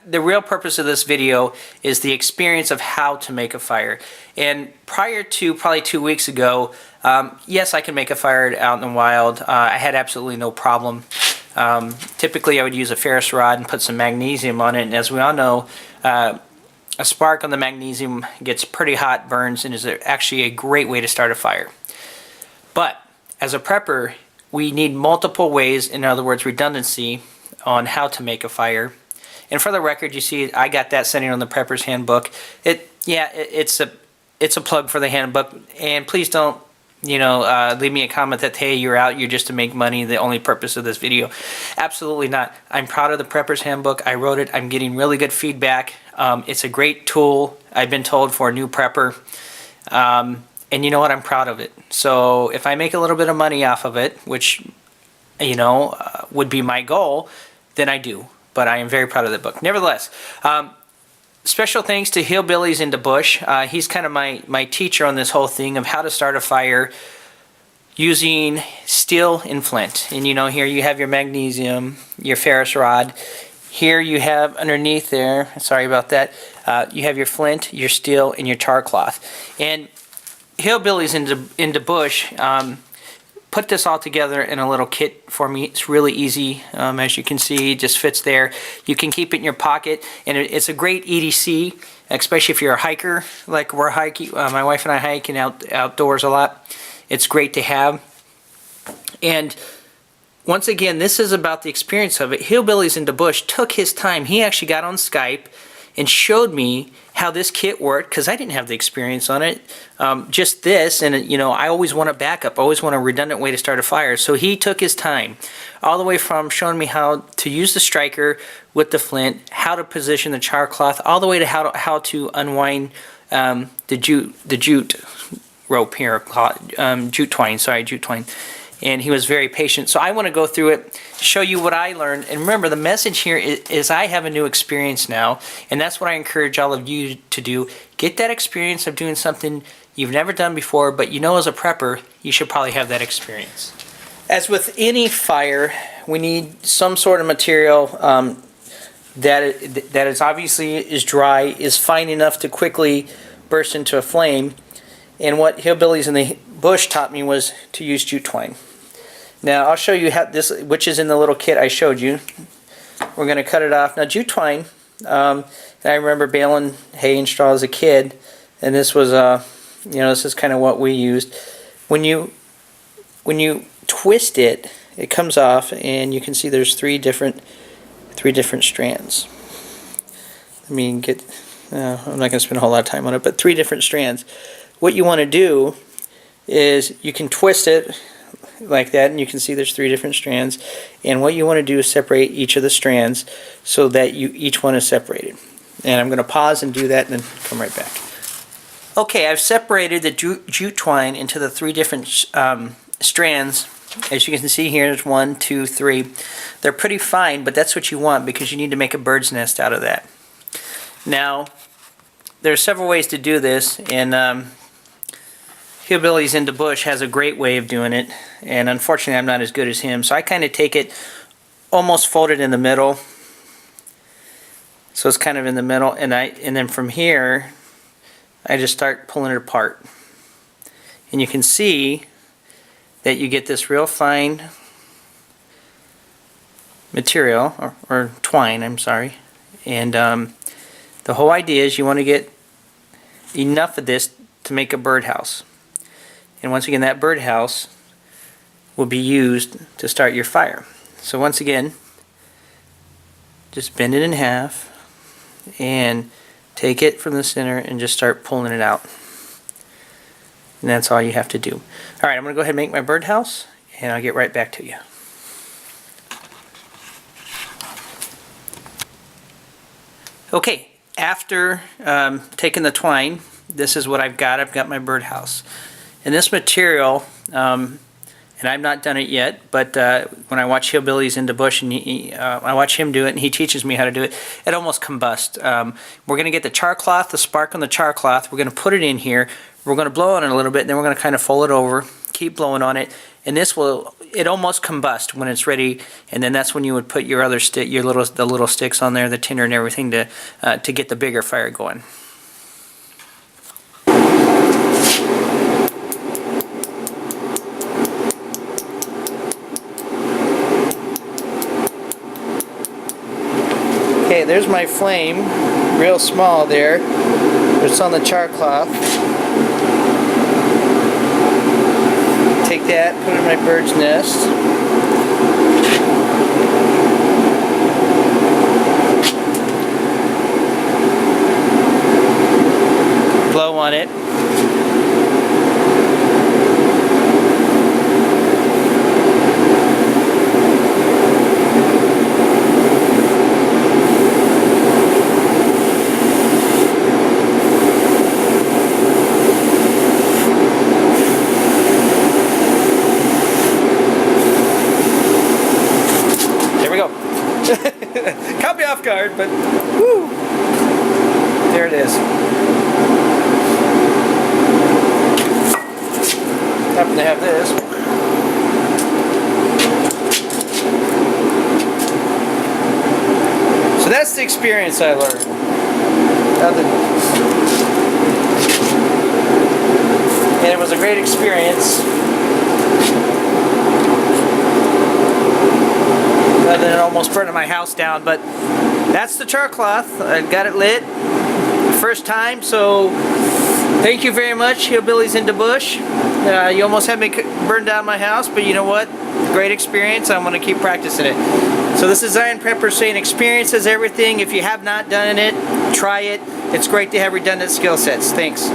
the real purpose of this video is the experience of how to make a fire. And prior to probably 2 weeks ago, yes, I can make a fire out in the wild. I had absolutely no problem. Typically I would use a ferrous rod and put some magnesium on it, and as we all know, a spark on the magnesium gets pretty hot, burns, and is actually a great way to start a fire. But as a prepper, we need multiple ways, in other words redundancy, on how to make a fire. And for the record, you see I got that setting on the Prepper's Handbook. It's a plug for the handbook, and please don't leave me a comment that, hey, you're out, you're just to make money, the only purpose of this video. Absolutely not. I'm proud of the Prepper's Handbook. I wrote it. I'm getting really good feedback. It's a great tool, I've been told, for a new prepper. And you know what? I'm proud of it. So if I make a little bit of money off of it, which, would be my goal, then I do. But I am very proud of the book. Nevertheless, special thanks to HillBillysNdaBush. He's kind of my teacher on this whole thing of how to start a fire using steel and flint. And here you have your magnesium, your ferrous rod. Here you have underneath there, sorry about that, you have your flint, your steel, and your tar cloth. And HillBillysNdaBush put this all together in a little kit for me. It's really easy, as you can see, it just fits there. You can keep it in your pocket, and it's a great EDC, especially if you're a hiker, like we're hiking. My wife and I hike outdoors a lot. It's great to have. And once again, this is about the experience of it. HillBillysNdaBush took his time. He actually got on Skype and showed me how this kit worked, because I didn't have the experience on it. Just this, and I always want a backup. I always want a redundant way to start a fire. So he took his time, all the way from showing me how to use the striker with the flint, how to position the char cloth, all the way to how to unwind the jute rope here, jute twine. And he was very patient. So I want to go through it, show you what I learned. And remember, the message here is I have a new experience now, and that's what I encourage all of you to do. Get that experience of doing something you've never done before, but as a prepper, you should probably have that experience. As with any fire, we need some sort of material that is obviously is dry, is fine enough to quickly burst into a flame. And what HillBillysNdaBush taught me was to use jute twine. Now I'll show you how this, which is in the little kit I showed you. We're going to cut it off. Now jute twine, and I remember baling hay and straw as a kid, and this was this is kind of what we used. When you twist it, it comes off, and you can see there's three different strands. I'm not going to spend a whole lot of time on it, but 3 different strands. What you want to do is you can twist it like that, and you can see there's 3 different strands, and what you want to do is separate each of the strands so that each one is separated. And I'm going to pause and do that and then come right back. Okay, I've separated the jute twine into the 3 different strands. As you can see here, there's 1, 2, 3. They're pretty fine, but that's what you want, because you need to make a bird's nest out of that. Now, there are several ways to do this, and HillBillysNdaBush has a great way of doing it, and unfortunately I'm not as good as him. So I kind of take it, almost fold it in the middle, so it's kind of in the middle, and then from here I just start pulling it apart, and you can see that you get this real fine material, or twine, I'm sorry, and the whole idea is you want to get enough of this to make a birdhouse. And once again, that birdhouse will be used to start your fire. So once again, just bend it in half and take it from the center and just start pulling it out. And that's all you have to do. Alright, I'm going to go ahead and make my birdhouse, and I'll get right back to you. Okay, after taking the twine, this is what I've got. I've got my birdhouse. And this material, and I've not done it yet, but when I watch HillBillysNdaBush, and I watch him do it, and he teaches me how to do it, it almost combusts. We're going to get the char cloth, the spark on the char cloth. We're going to put it in here. We're going to blow on it a little bit, and then we're going to kind of fold it over, keep blowing on it, and this will, it almost combust when it's ready, and then that's when you would put your other stick, the little sticks on there, the tinder and everything to get the bigger fire going. Okay, there's my flame, real small there. It's on the char cloth. Take that, put it in my bird's nest. Blow on it. Caught me off guard, but woo, there it is. Happen to have this. So that's the experience I learned. And it was a great experience. Rather than almost burning my house down, but that's the char cloth. I got it lit first time, so thank you very much, HillBillysNdaBush. You almost had me burn down my house, but you know what? Great experience. I'm going to keep practicing it. So this is Zion Prepper saying experience is everything. If you have not done it, try it. It's great to have redundant skill sets. Thanks.